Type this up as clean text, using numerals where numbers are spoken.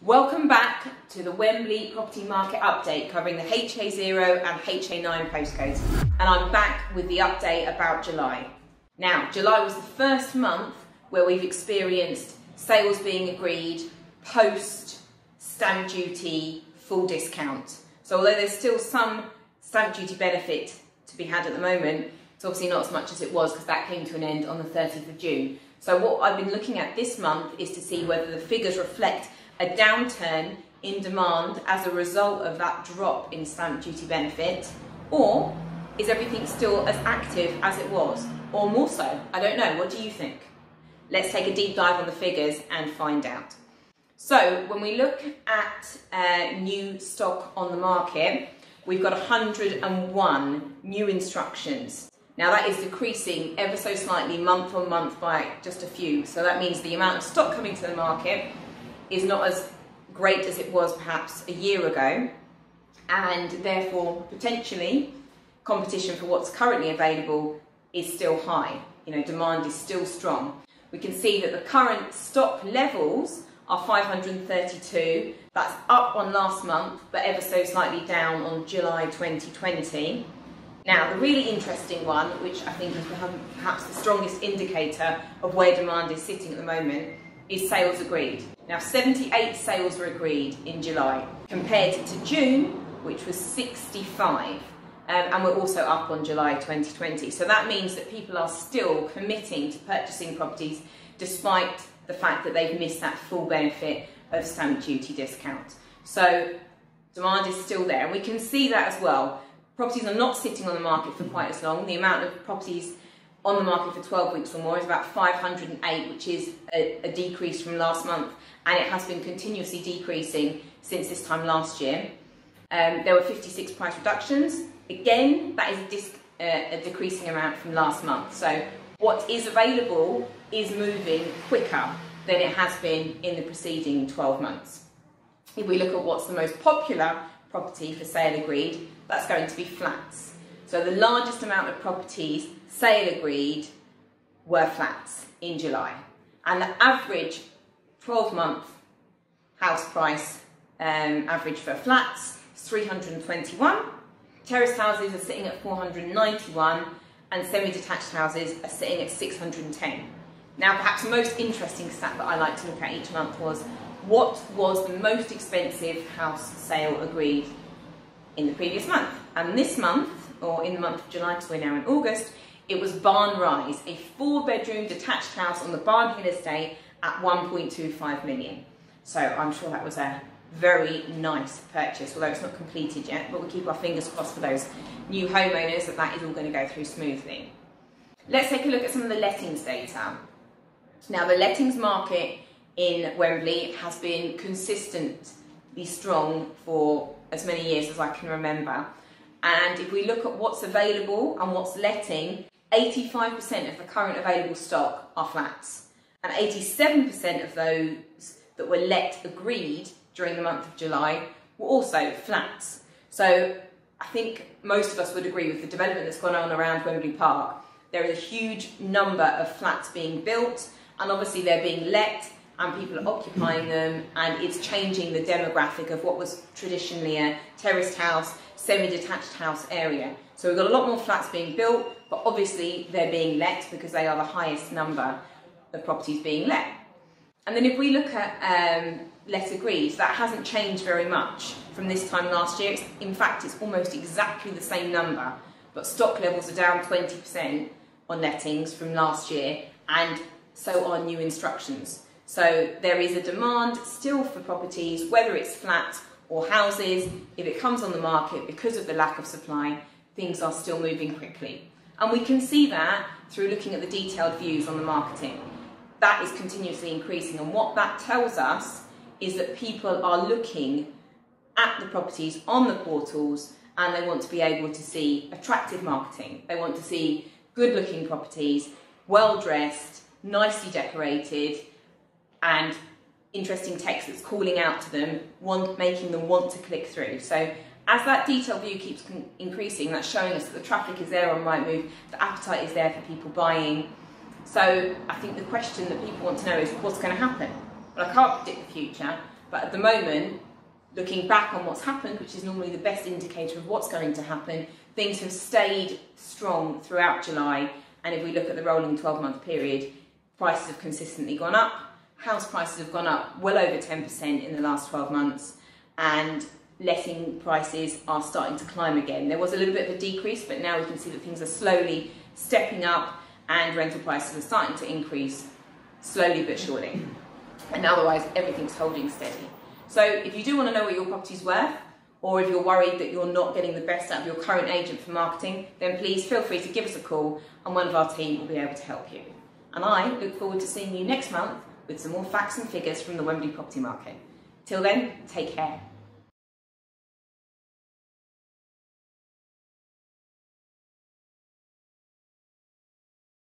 Welcome back to the Wembley property market update covering the HA0 and HA9 postcodes, and I'm back with the update about July. Now, July was the first month where we've experienced sales being agreed post stamp duty full discount. So although there's still some stamp duty benefit to be had at the moment, it's obviously not as much as it was because that came to an end on the 30th of June. So what I've been looking at this month is to see whether the figures reflect a downturn in demand as a result of that drop in stamp duty benefit, or is everything still as active as it was, or more so? I don't know. What do you think? Let's take a deep dive on the figures and find out. So when we look at new stock on the market, we've got 101 new instructions. Now that is decreasing ever so slightly month on month by just a few. So that means the amount of stock coming to the market is not as great as it was perhaps a year ago, and therefore potentially competition for what's currently available is still high. You know, demand is still strong. We can see that the current stock levels are 532. That's up on last month, but ever so slightly down on July 2020. Now, the really interesting one, which I think is perhaps the strongest indicator of where demand is sitting at the moment, is sales agreed. Now, 78 sales were agreed in July, compared to June, which was 65. And we're also up on July 2020. So that means that people are still committing to purchasing properties despite the fact that they've missed that full benefit of stamp duty discount. So demand is still there, and we can see that as well. Properties are not sitting on the market for quite as long. The amount of properties on the market for 12 weeks or more is about 508, which is a decrease from last month, and it has been continuously decreasing since this time last year. There were 56 price reductions. Again, that is a decreasing amount from last month. So what is available is moving quicker than it has been in the preceding 12 months. If we look at what's the most popular property for sale agreed, that's going to be flats. So the largest amount of properties sale agreed were flats in July, and the average 12-month house price average for flats is 321. Terraced houses are sitting at 491, and semi-detached houses are sitting at 610. Now, perhaps the most interesting stat that I like to look at each month was what was the most expensive house sale agreed in the previous month. And this month, or in the month of July, because we're now in August, it was Barn Rise, a 4-bedroom detached house on the Barn Hill estate at 1.25 million. So I'm sure that was a very nice purchase, although it's not completed yet, but we'll keep our fingers crossed for those new homeowners that is all going to go through smoothly. Let's take a look at some of the lettings data. Now, the lettings market in Wembley has been consistently strong for as many years as I can remember. And if we look at what's available and what's letting, 85% of the current available stock are flats, and 87% of those that were let agreed during the month of July were also flats. So I think most of us would agree with the development that's gone on around Wembley Park. There is a huge number of flats being built, and obviously they're being let and people are occupying them, and it's changing the demographic of what was traditionally a terraced house, semi-detached house area. So we've got a lot more flats being built, but obviously they're being let because they are the highest number of properties being let. And then if we look at let agreed, that hasn't changed very much from this time last year. In fact, it's almost exactly the same number, but stock levels are down 20% on lettings from last year, and so are new instructions. So there is a demand still for properties, whether it's flats or houses. If it comes on the market because of the lack of supply, things are still moving quickly. And we can see that through looking at the detailed views on the marketing. That is continuously increasing, and what that tells us is that people are looking at the properties on the portals, and they want to be able to see attractive marketing. They want to see good-looking properties, well-dressed, nicely decorated, and interesting text that's calling out to them, making them want to click through. So as that detailed view keeps increasing, that's showing us that the traffic is there on Rightmove, the appetite is there for people buying. So I think the question that people want to know is what's going to happen? Well, I can't predict the future, But at the moment, looking back on what's happened, which is normally the best indicator of what's going to happen, things have stayed strong throughout July. And if we look at the rolling 12-month period, prices have consistently gone up. House prices have gone up well over 10% in the last 12 months. And letting prices are starting to climb again. There was a little bit of a decrease, but now we can see that things are slowly stepping up and rental prices are starting to increase slowly but surely. And otherwise, everything's holding steady. So if you do want to know what your property's worth, or if you're worried that you're not getting the best out of your current agent for marketing, then please feel free to give us a call and one of our team will be able to help you. And I look forward to seeing you next month with some more facts and figures from the Wembley property market. Till then, take care.